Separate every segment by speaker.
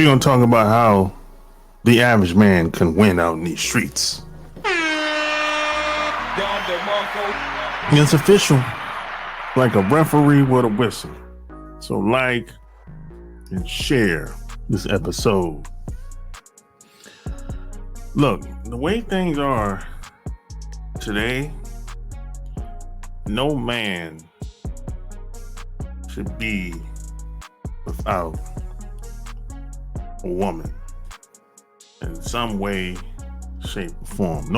Speaker 1: We're going to talk about how the average man can win out in these streets. It's official, like a referee with a whistle. So like and share this episode. Look, the way things are today, no man should be without a woman in some way, shape, or form.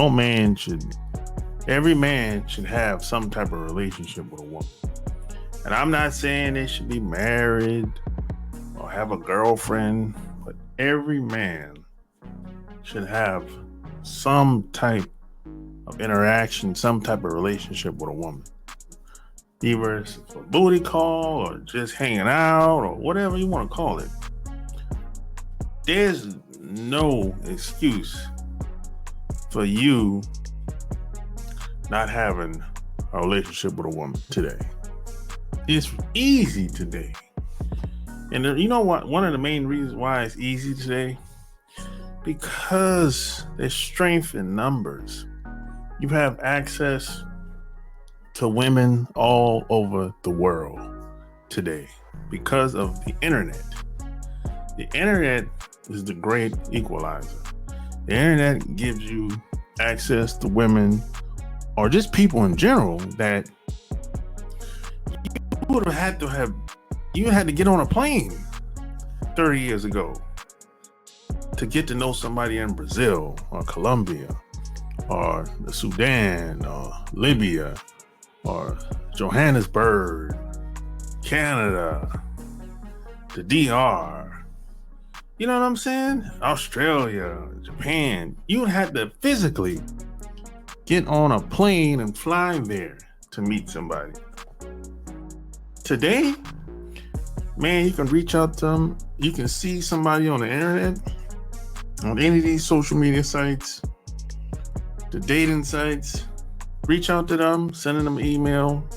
Speaker 1: Every man should have some type of relationship with a woman. And I'm not saying they should be married or have a girlfriend, but every man should have some type of interaction, some type of relationship with a woman. Either it's a booty call or just hanging out or whatever you want to call it. There's no excuse for you not having a relationship with a woman today. It's easy today. And you know what? One of the main reasons why it's easy today, because there's strength in numbers. You have access to women all over the world today because of the internet. The internet is the great equalizer. The internet gives you access to women or just people in general that you would have had to get on a plane 30 years ago to get to know somebody in Brazil or Colombia or the Sudan or Libya or Johannesburg, Canada, the DR. You know what I'm saying? Australia, Japan. You had to physically get on a plane and fly there to meet somebody. Today, man, you can reach out to them. You can see somebody on the internet, on any of these social media sites, the dating sites. Reach out to them, sending them an email.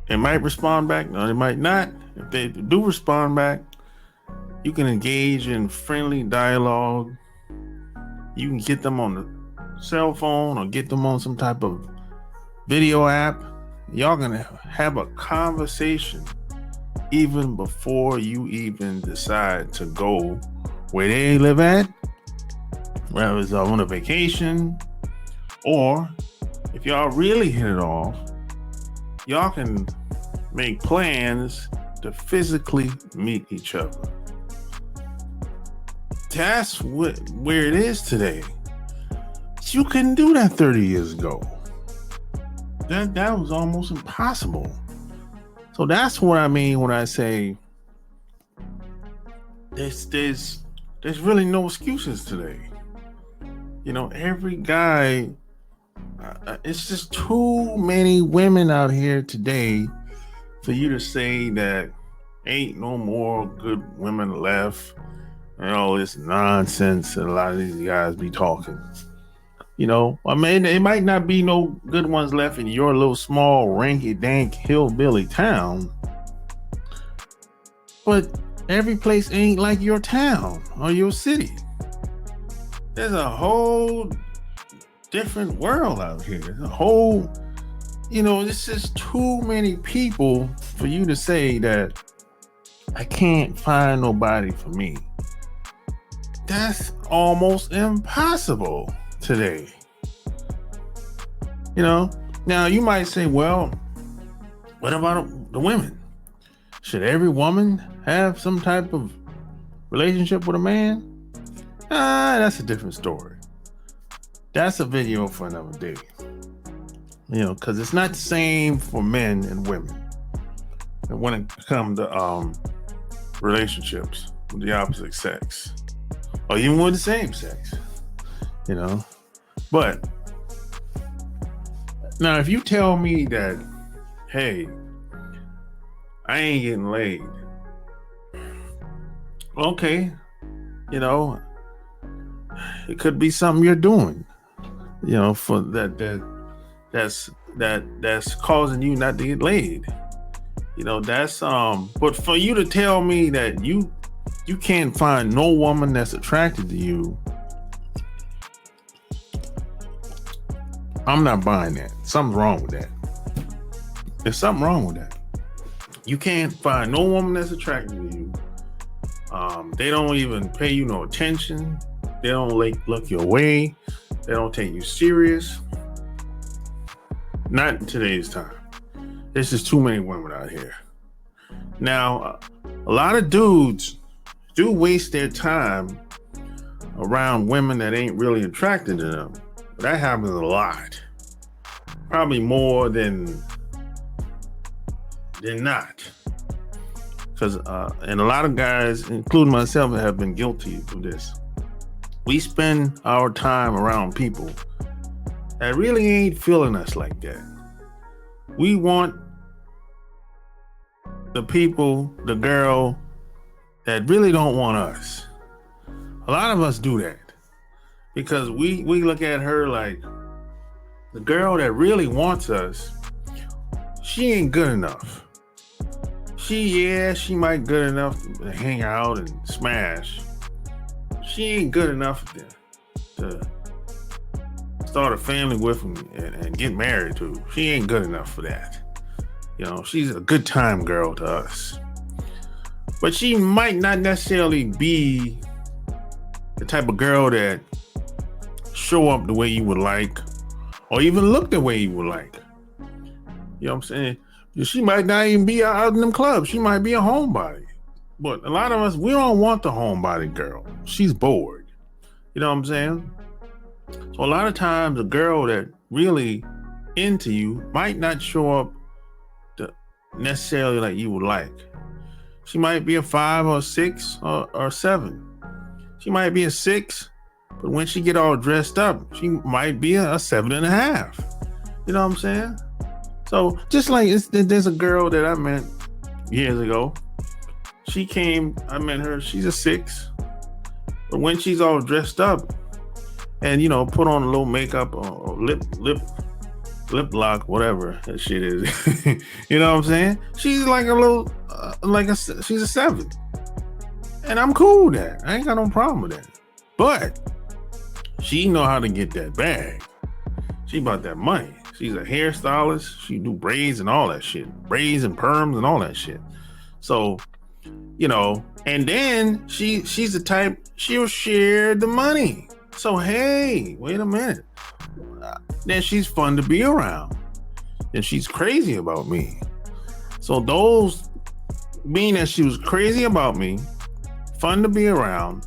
Speaker 1: They might respond back. No, they might not. If they do respond back, you can engage in friendly dialogue. You can get them on the cell phone or get them on some type of video app. Y'all gonna have a conversation even before you even decide to go where they live at, whether it's on a vacation, or if y'all really hit it off, y'all can make plans to physically meet each other. That's where it is today. You couldn't do that 30 years ago. That was almost impossible. So that's what I mean when I say there's really no excuses today. You know, every guy, it's just too many women out here today for you to say that ain't no more good women left and all this nonsense that a lot of these guys be talking. You know, I mean, it might not be no good ones left in your little small rinky-dink hillbilly town, but every place ain't like your town or your city. There's a whole different world out here. There's a whole, it's just too many people for you to say that I can't find nobody for me. That's almost impossible today. Now you might say, well, what about the women? Should every woman have some type of relationship with a man? That's a different story. That's a video for another day. Because it's not the same for men and women. And when it comes to relationships with the opposite sex, or even with the same sex, But now, if you tell me that, hey, I ain't getting laid, okay, it could be something you're doing, for that's causing you not to get laid. But for you to tell me that you You can't find no woman that's attracted to you. I'm not buying that. Something's wrong with that. There's something wrong with that. You can't find no woman that's attracted to you. They don't even pay you no attention. They don't look your way. They don't take you serious. Not in today's time. There's just too many women out here. Now, a lot of dudes do waste their time around women that ain't really attracted to them. That happens a lot. Probably more than not. Because, and a lot of guys, including myself, have been guilty of this. We spend our time around people that really ain't feeling us like that. We want the people, the girl that really don't want us. A lot of us do that because we look at her like the girl that really wants us, she ain't good enough. She might good enough to hang out and smash. She ain't good enough to start a family with and get married to. She ain't good enough for that. You know, she's a good time girl to us. But she might not necessarily be the type of girl that show up the way you would like or even look the way you would like. You know what I'm saying? She might not even be out in them clubs. She might be a homebody. But a lot of us, we don't want the homebody girl. She's bored. You know what I'm saying? So a lot of times a girl that really into you might not show up necessarily like you would like. She might be a 5 or 6 or 7. She might be a 6, but when she get all dressed up, she might be a 7.5. You know what I'm saying? So just like there's a girl that I met years ago. She came, I met her, she's a 6. But when she's all dressed up and, you know, put on a little makeup or lip lock, whatever that shit is. You know what I'm saying? She's like a little, she's a 7. And I'm cool with that. I ain't got no problem with that. But she know how to get that bag. She about that money. She's a hairstylist. She do braids and all that shit. Braids and perms and all that shit. So, you know, and then she's the type, she'll share the money. So, hey, wait a minute. Then she's fun to be around. Then she's crazy about me. So those, being that she was crazy about me, fun to be around,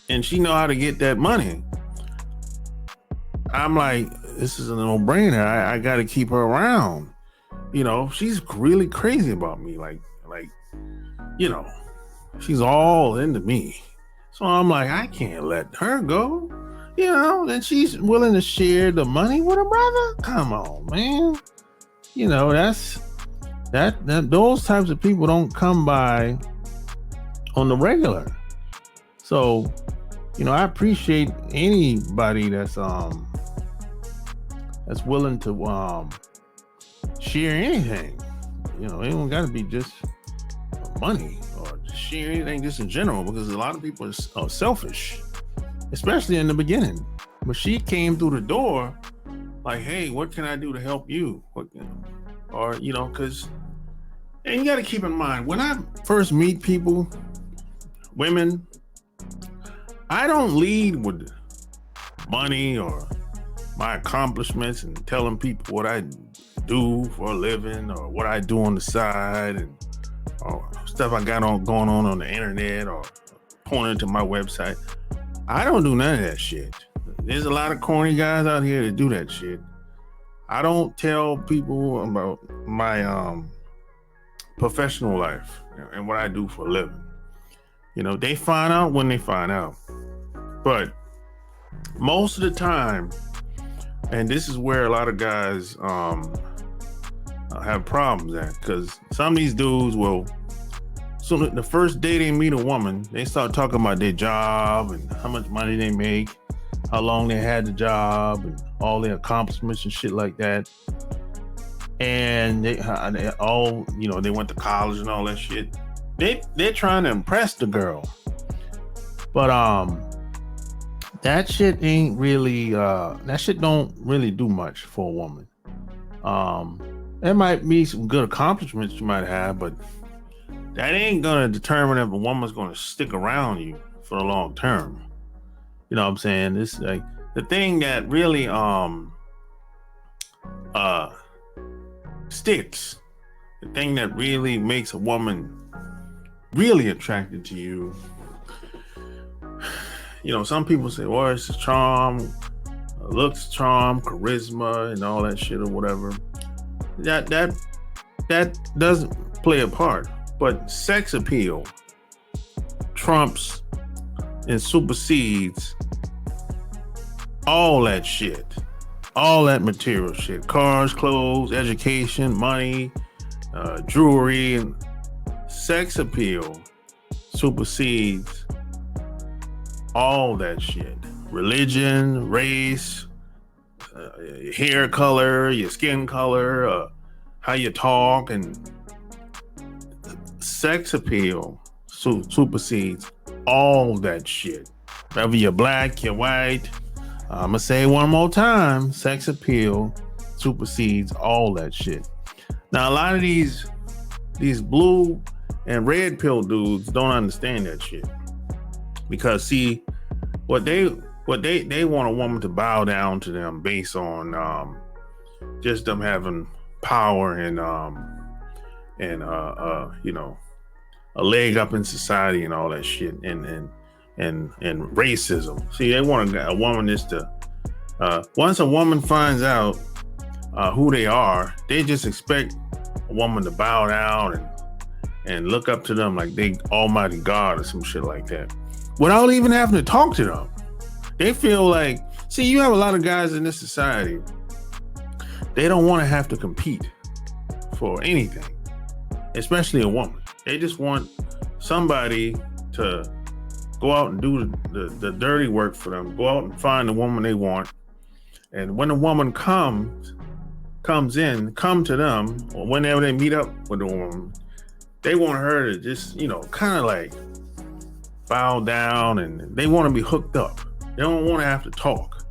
Speaker 1: and she know how to get that money, I'm like, this is a no-brainer. I got to keep her around. You know, she's really crazy about me. Like, you know, she's all into me. So I'm like, I can't let her go. You know, and she's willing to share the money with her brother. Come on, man. You know, that those types of people don't come by on the regular. So, you know, I appreciate anybody that's willing to share anything. You know, it don't got to be just money or just share anything just in general, because a lot of people are selfish, especially in the beginning. But she came through the door like, hey, what can I do to help you? Or, you know, because, and you got to keep in mind, when I first meet people, women, I don't lead with money or my accomplishments and telling people what I do for a living or what I do on the side and or stuff I got going on the internet or pointing to my website. I don't do none of that shit. There's a lot of corny guys out here that do that shit. I don't tell people about my professional life and what I do for a living. You know, they find out when they find out. But most of the time, and this is where a lot of guys have problems at, because some of these dudes will, so the first day they meet a woman, they start talking about their job and how much money they make, how long they had the job, and all their accomplishments and shit like that. And they all, you know, they went to college and all that shit. they're trying to impress the girl. But that shit ain't really that shit don't really do much for a woman. There might be some good accomplishments you might have, but that ain't gonna determine if a woman's gonna stick around you for the long term. You know what I'm saying? It's like the thing that really sticks, the thing that really makes a woman really attracted to you. You know, some people say, well, it's charm, looks, charm, charisma, and all that shit or whatever. That doesn't play a part. But sex appeal trumps and supersedes all that shit. All that material shit. Cars, clothes, education, money, jewelry, and sex appeal supersedes all that shit. Religion, race, your hair color, your skin color, how you talk, and sex appeal supersedes all that shit. Whether you're black, you're white, I'm gonna say it one more time, sex appeal supersedes all that shit. Now, a lot of these blue and red pill dudes don't understand that shit. Because see, what they want a woman to bow down to them based on just them having power and you know, a leg up in society and all that shit and racism. See, they want a woman just to once a woman finds out who they are, they just expect a woman to bow down and look up to them like they almighty God or some shit like that, without even having to talk to them. They feel like, see, you have a lot of guys in this society, they don't want to have to compete for anything, especially a woman. They just want somebody to go out and do the dirty work for them, go out and find the woman they want. And when the woman come to them, or whenever they meet up with the woman, they want her to just, you know, kind of like bow down, and they want to be hooked up. They don't want to have to talk.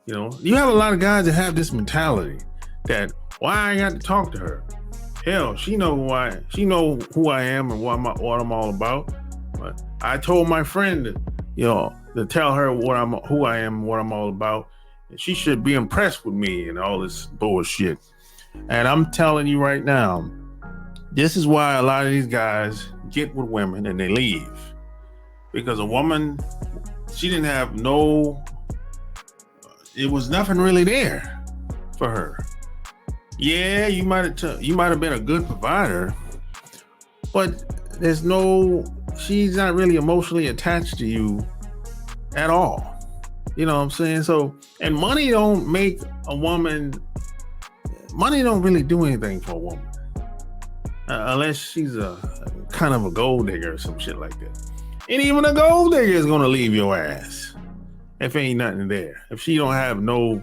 Speaker 1: You know, you have a lot of guys that have this mentality that, why I got to talk to her? Hell, she know who I am and what I'm all about. But I told my friend that, you know, to tell her who I am and what I'm all about. And she should be impressed with me and all this bullshit. And I'm telling you right now, this is why a lot of these guys get with women and they leave. Because a woman, she didn't have it was nothing really there for her. Yeah, you might have been a good provider, but she's not really emotionally attached to you at all. You know what I'm saying? So, and money don't really do anything for a woman. Unless she's a kind of a gold digger or some shit like that. And even a gold digger is gonna leave your ass if ain't nothing there. If she don't have no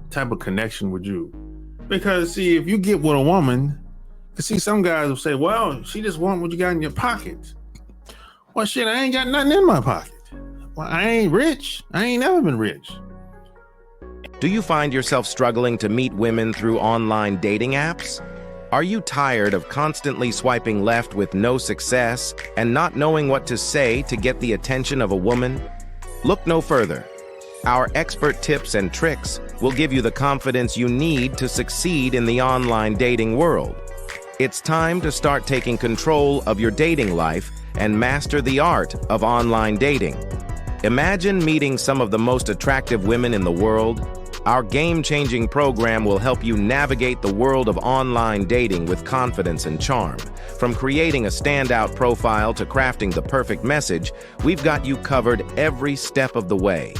Speaker 1: type of connection with you. Because see, if you get with a woman, see, some guys will say, well, she just want what you got in your pocket. Well, shit, I ain't got nothing in my pocket. Well, I ain't rich. I ain't never been rich.
Speaker 2: Do you find yourself struggling to meet women through online dating apps? Are you tired of constantly swiping left with no success and not knowing what to say to get the attention of a woman? Look no further. Our expert tips and tricks will give you the confidence you need to succeed in the online dating world. It's time to start taking control of your dating life and master the art of online dating. Imagine meeting some of the most attractive women in the world. Our game-changing program will help you navigate the world of online dating with confidence and charm. From creating a standout profile to crafting the perfect message, we've got you covered every step of the way.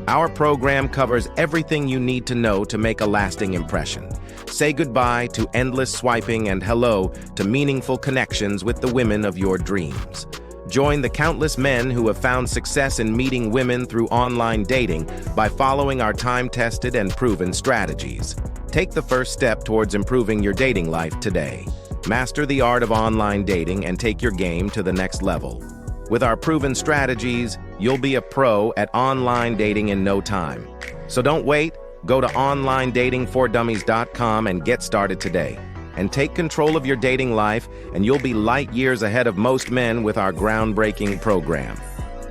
Speaker 2: Our program covers everything you need to know to make a lasting impression. Say goodbye to endless swiping and hello to meaningful connections with the women of your dreams. Join the countless men who have found success in meeting women through online dating by following our time-tested and proven strategies. Take the first step towards improving your dating life today. Master the art of online dating and take your game to the next level. With our proven strategies, you'll be a pro at online dating in no time. So don't wait. Go to onlinedatingfordummies.com and get started today. And take control of your dating life, and you'll be light years ahead of most men with our groundbreaking program.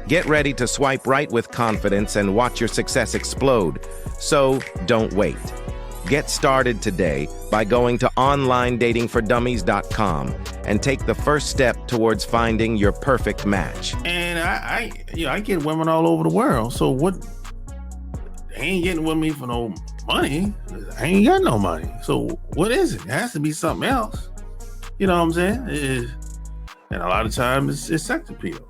Speaker 2: Get ready to swipe right with confidence and watch your success explode. So don't wait. Get started today by going to onlinedatingfordummies.com and take the first step towards finding your perfect match.
Speaker 1: And I get women all over the world. So what? They ain't getting with me for no money. I ain't got no money. So what is it? It has to be something else. You know what I'm saying? And a lot of times it's sex appeal.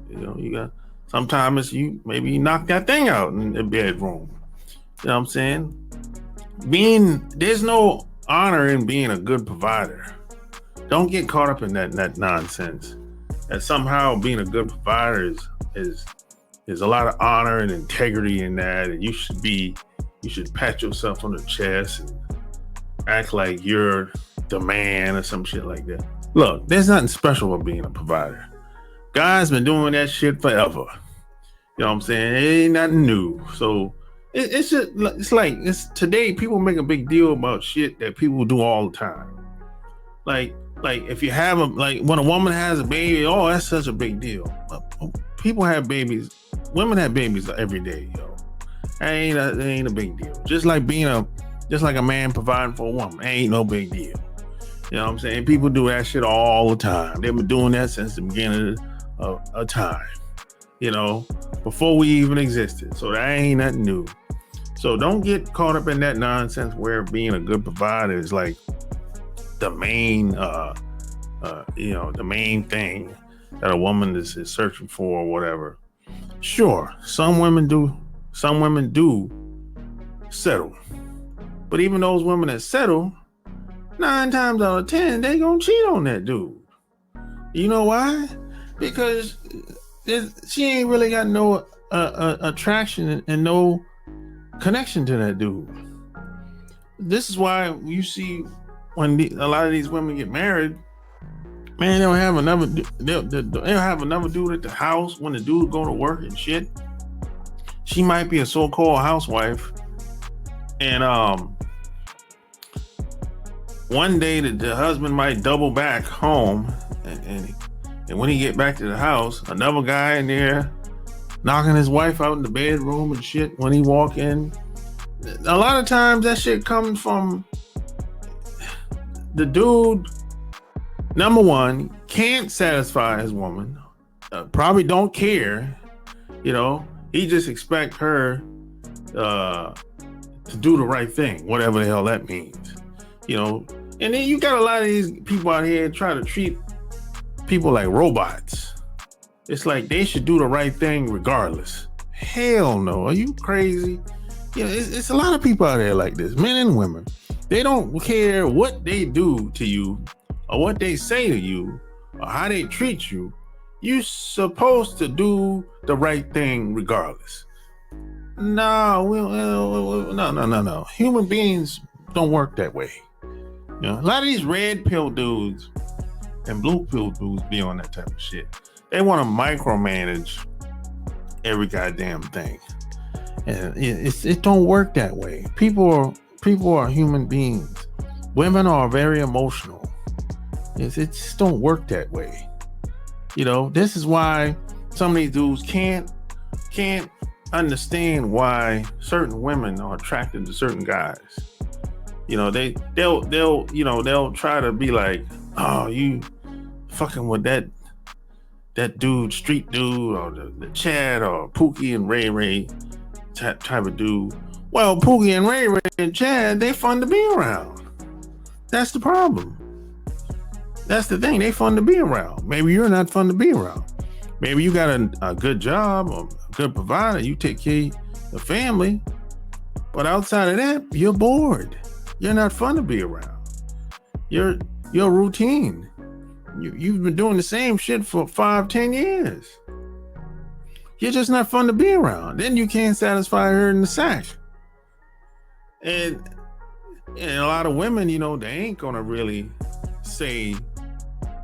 Speaker 1: You know, sometimes you knock that thing out in the bedroom. You know what I'm saying? There's no honor in being a good provider. Don't get caught up in that nonsense. That somehow being a good provider is a lot of honor and integrity in that, and you should pat yourself on the chest and act like you're the man or some shit like that. Look, there's nothing special about being a provider. Guys been doing that shit forever. You know what I'm saying? It ain't nothing new. So it's today people make a big deal about shit that people do all the time. Like if you have when a woman has a baby, oh, that's such a big deal. People have babies. Women have babies every day, yo. That ain't a big deal. Just like a man providing for a woman, ain't no big deal. You know what I'm saying? People do that shit all the time. They've been doing that since the beginning of time. You know, before we even existed. So that ain't nothing new. So don't get caught up in that nonsense where being a good provider is like the main, the main thing that a woman is searching for or whatever. Sure, some women do settle. But even those women that settle, 9 times out of 10, they gonna cheat on that dude. You know why? Because she ain't really got no attraction and no connection to that dude. This is why you see when a lot of these women get married, man, they'll have another dude at the house when the dude go to work and shit. She might be a so-called housewife, and one day the husband might double back home, and when he get back to the house, another guy in there knocking his wife out in the bedroom and shit when he walk in. A lot of times that shit comes from the dude, number one, can't satisfy his woman, probably don't care, you know, he just expect her to do the right thing, whatever the hell that means, you know. And then you got a lot of these people out here try to treat people like robots. It's like they should do the right thing regardless. Hell no. Are you crazy? You know, it's a lot of people out there like this, men and women. They don't care what they do to you or what they say to you or how they treat you. You're supposed to do the right thing regardless. No. Human beings don't work that way. You know, a lot of these red pill dudes and blue pill dudes be on that type of shit. They want to micromanage every goddamn thing, and it don't work that way. People are human beings. Women are very emotional. It just don't work that way. You know, this is why some of these dudes can't understand why certain women are attracted to certain guys. You know, they'll try to be like, oh, you fucking with that dude, street dude, or the Chad, or Pookie and Ray Ray type of dude. Well, Pookie and Ray Ray and Chad, they fun to be around. That's the problem. That's the thing. They fun to be around. Maybe you're not fun to be around. Maybe you got a good job or a good provider. You take care of the family. But outside of that, you're bored. You're not fun to be around. You're routine. You've been doing the same shit for 5-10 years. You're just not fun to be around. Then you can't satisfy her in the sack. And a lot of women, you know, they ain't gonna really say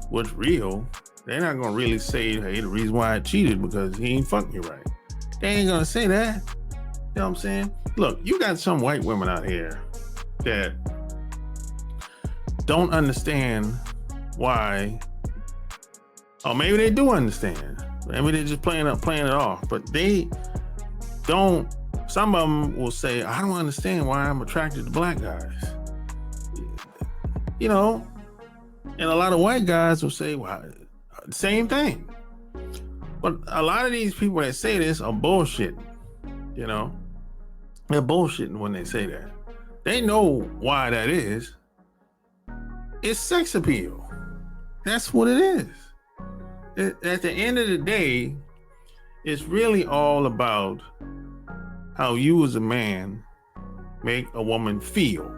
Speaker 1: what's real. They're not gonna really say, hey, the reason why I cheated because he ain't fucking you right. They ain't gonna say that. You know what I'm saying? Look, you got some white women out here that don't understand why, or maybe they do understand. Maybe they're just playing it off, but they don't. Some of them will say, I don't understand why I'm attracted to black guys. You know, and a lot of white guys will say, well, same thing. But a lot of these people that say this are bullshitting. You know, they're bullshitting when they say that. They know why that is. It's sex appeal. That's what it is. At the end of the day, it's really all about how you as a man make a woman feel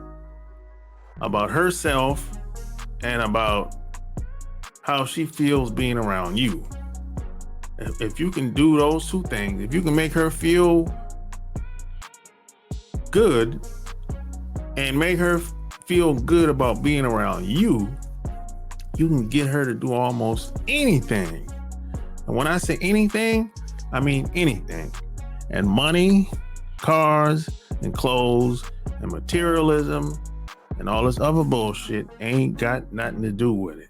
Speaker 1: about herself and about how she feels being around you. If you can do those two things, if you can make her feel good and make her feel good about being around you, you can get her to do almost anything. And when I say anything, I mean anything. And money, cars, and clothes, and materialism, and all this other bullshit ain't got nothing to do with it.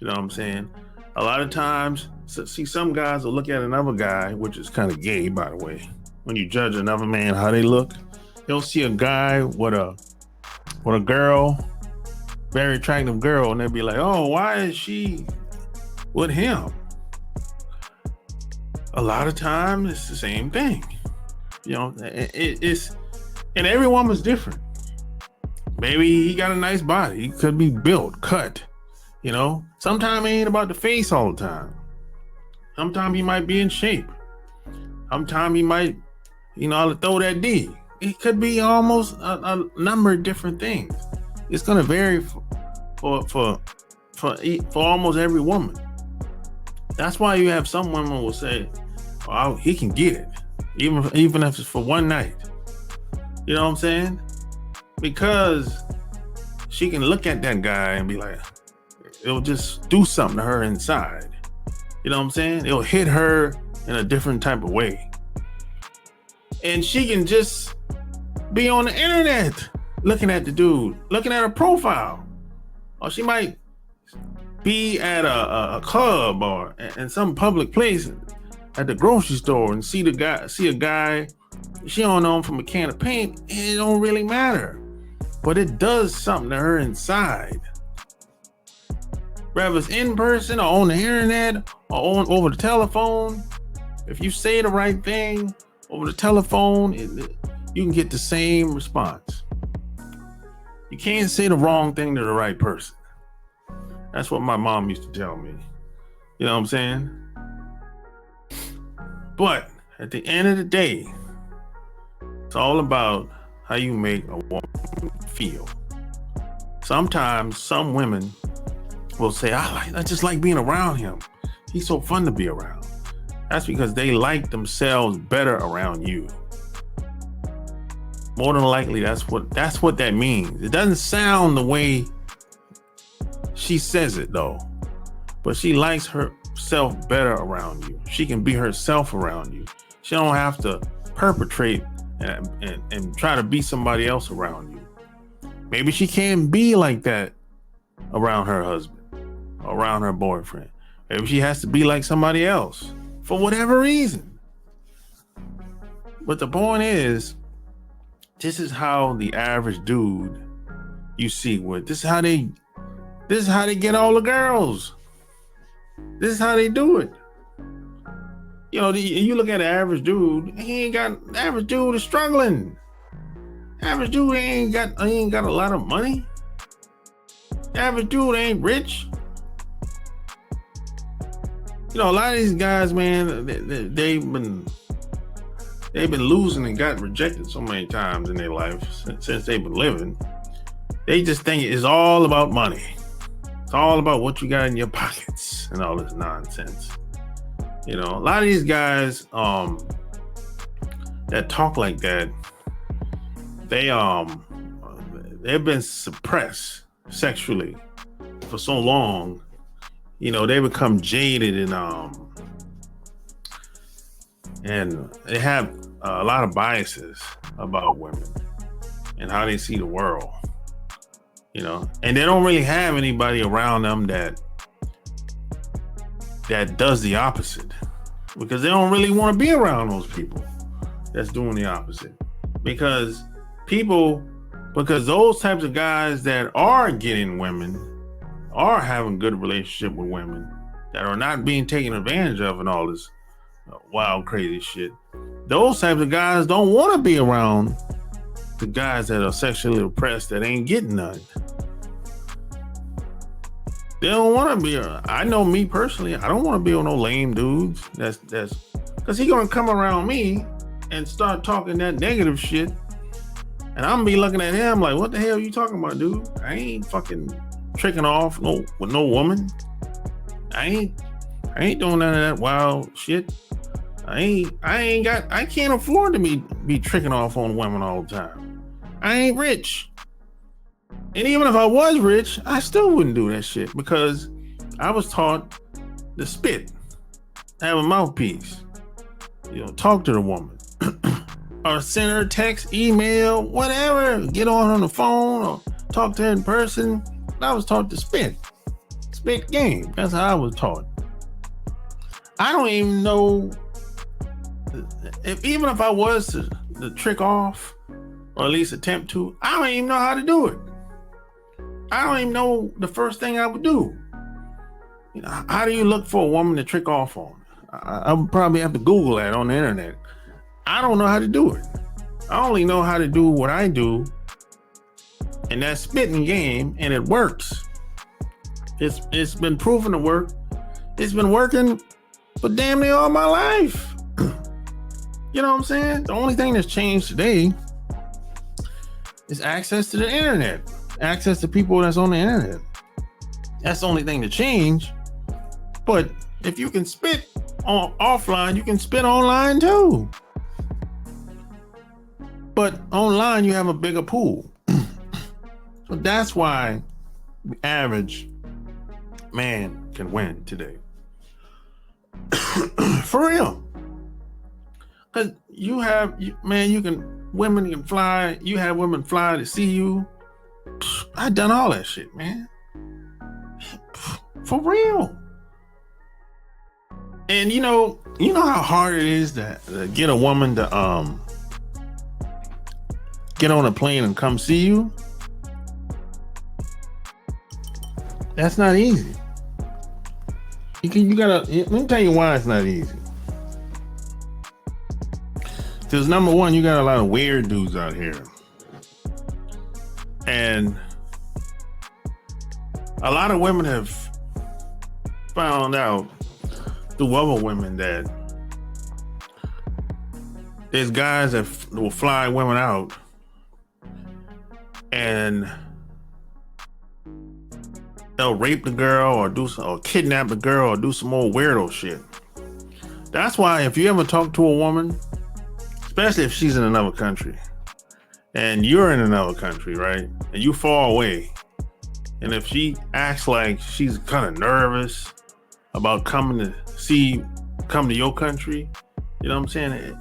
Speaker 1: You know what I'm saying? A lot of times, see, some guys will look at another guy, which is kind of gay, by the way. When you judge another man, how they look, they'll see a guy with a girl, very attractive girl, and they'll be like, oh, why is she with him? A lot of times, it's the same thing. You know, it's, and every woman's different. Maybe he got a nice body. He could be built, cut. You know, sometimes it ain't about the face all the time. Sometimes he might be in shape. Sometimes he might, throw that D. It could be almost a number of different things. It's gonna vary for almost every woman. That's why you have some women will say, "Oh, he can get it, even if it's for one night." You know what I'm saying? Because she can look at that guy and be like, it'll just do something to her inside. You know what I'm saying? It'll hit her in a different type of way. And she can just be on the internet looking at the dude, looking at her profile. Or she might be at a club or in some public place at the grocery store and see a guy, she don't know him from a can of paint. It don't really matter. But it does something to her inside. Whether it's in person or on the internet or over the telephone, if you say the right thing over the telephone, you can get the same response. You can't say the wrong thing to the right person. That's what my mom used to tell me. You know what I'm saying? But at the end of the day, it's all about how you make a woman feel. Sometimes some women will say, I just like being around him. He's so fun to be around. That's because they like themselves better around you. More than likely, that's what that means. It doesn't sound the way she says it though, but she likes herself better around you. She can be herself around you. She don't have to perpetrate and try to be somebody else around you. Maybe she can't be like that around her husband, around her boyfriend. Maybe she has to be like somebody else for whatever reason. But the point is, this is how the average dude you see with. This is how they get all the girls. This is how they do it. You look at an average dude, the average dude is struggling. Average dude ain't got a lot of money. The average dude ain't rich. A lot of these guys, man, they've been losing and got rejected so many times in their life since they've been living. They just think it's all about money. It's all about what you got in your pockets and all this nonsense. A lot of these guys that talk like that, they've been suppressed sexually for so long, you know, they become jaded and they have a lot of biases about women and how they see the world, you know, and they don't really have anybody around them that does the opposite, because they don't really want to be around those people that's doing the opposite, because those types of guys that are getting women, are having good relationship with women, that are not being taken advantage of and all this wild, crazy shit. Those types of guys don't want to be around the guys that are sexually oppressed that ain't getting none. They don't want to be. I know me personally, I don't want to be with no lame dudes. That's because he gonna come around me and start talking that negative shit, and I'm gonna be looking at him like, what the hell are you talking about, dude? I ain't fucking tricking off with no woman. I ain't doing none of that wild shit. I can't afford to be tricking off on women all the time. I ain't rich. And even if I was rich, I still wouldn't do that shit, because I was taught to spit, have a mouthpiece, you know, talk to the woman or send her text, email, whatever, get on the phone or talk to her in person. I was taught to spit game. That's how I was taught. I don't even know even if I was to trick off, or at least attempt to, I don't even know how to do it. I don't even know the first thing I would do. You know, how do you look for a woman to trick off on? I would probably have to Google that on the internet. I don't know how to do it. I only know how to do what I do, and that's spitting game, and it works. It's been proven to work. It's been working for damn near all my life. You know what I'm saying? The only thing that's changed today is access to the internet, access to people that's on the internet. That's the only thing to change. But if you can spit offline, you can spit online too. But online, you have a bigger pool. So that's why the average man can win today. For real. Because women can fly, you have women fly to see you. I done all that shit, man. For real. And you know how hard it is to get a woman to get on a plane and come see you? That's not easy. Let me tell you why it's not easy. Because number one, you got a lot of weird dudes out here. And a lot of women have found out through other women that there's guys that will fly women out and they'll rape the girl or kidnap the girl or do some more weirdo shit. That's why if you ever talk to a woman, especially if she's in another country and you're in another country, right? And you far away. And if she acts like she's kind of nervous about coming to your country, you know what I'm saying?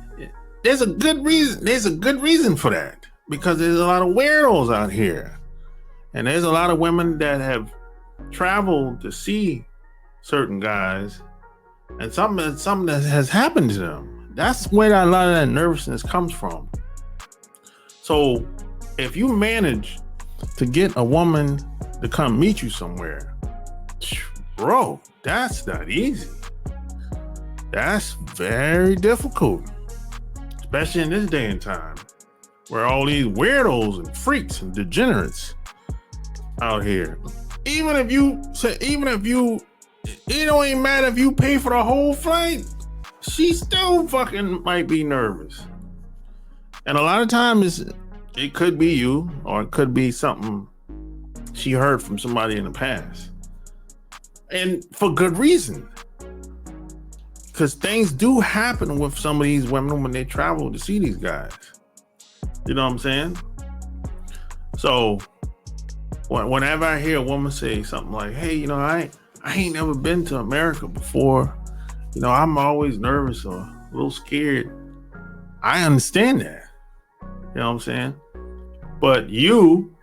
Speaker 1: There's a good reason. There's a good reason for that, because there's a lot of weirdos out here. And there's a lot of women that have traveled to see certain guys, and something that has happened to them. That's where a lot of that nervousness comes from. So if you manage to get a woman to come meet you somewhere, bro, that's not easy. That's very difficult, especially in this day and time where all these weirdos and freaks and degenerates out here. It don't even matter if you pay for the whole flight, she still fucking might be nervous. And a lot of times it could be you, or it could be something she heard from somebody in the past. And for good reason. Because things do happen with some of these women when they travel to see these guys. You know what I'm saying? So Whenever I hear a woman say something like, "Hey, I ain't never been to America before. I'm always nervous or a little scared." I understand that. You know what I'm saying? But you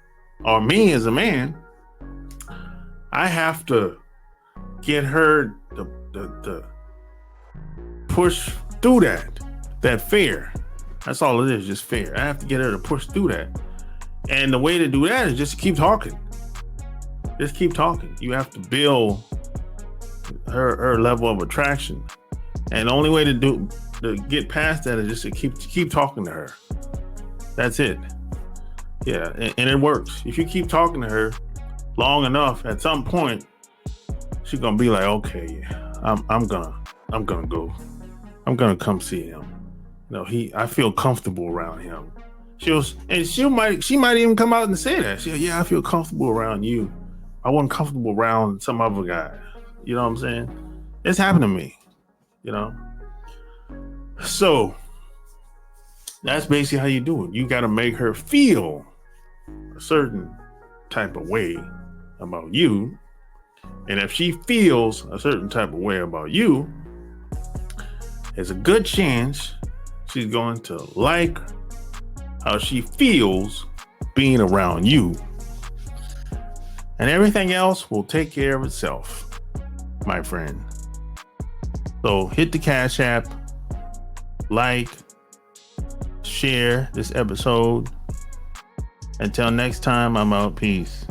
Speaker 1: or me as a man, I have to get her to push through that fear. That's all it is, just fear. I have to get her to push through that. And the way to do that is just keep talking. Just keep talking. You have to build her level of attraction. And the only way to get past that is just to keep talking to her. That's it. Yeah, and it works. If you keep talking to her long enough, at some point, she's gonna be like, "Okay, I'm gonna go. I'm gonna come see him. I feel comfortable around him." She might even come out and say that. "Yeah, I feel comfortable around you. I wasn't comfortable around some other guy." You know what I'm saying? It's happened to me. So that's basically how you do it. You got to make her feel a certain type of way about you. And if she feels a certain type of way about you, there's a good chance she's going to like how she feels being around you. And everything else will take care of itself, my friend. So hit the Cash App, like, share this episode. Until next time, I'm out. Peace.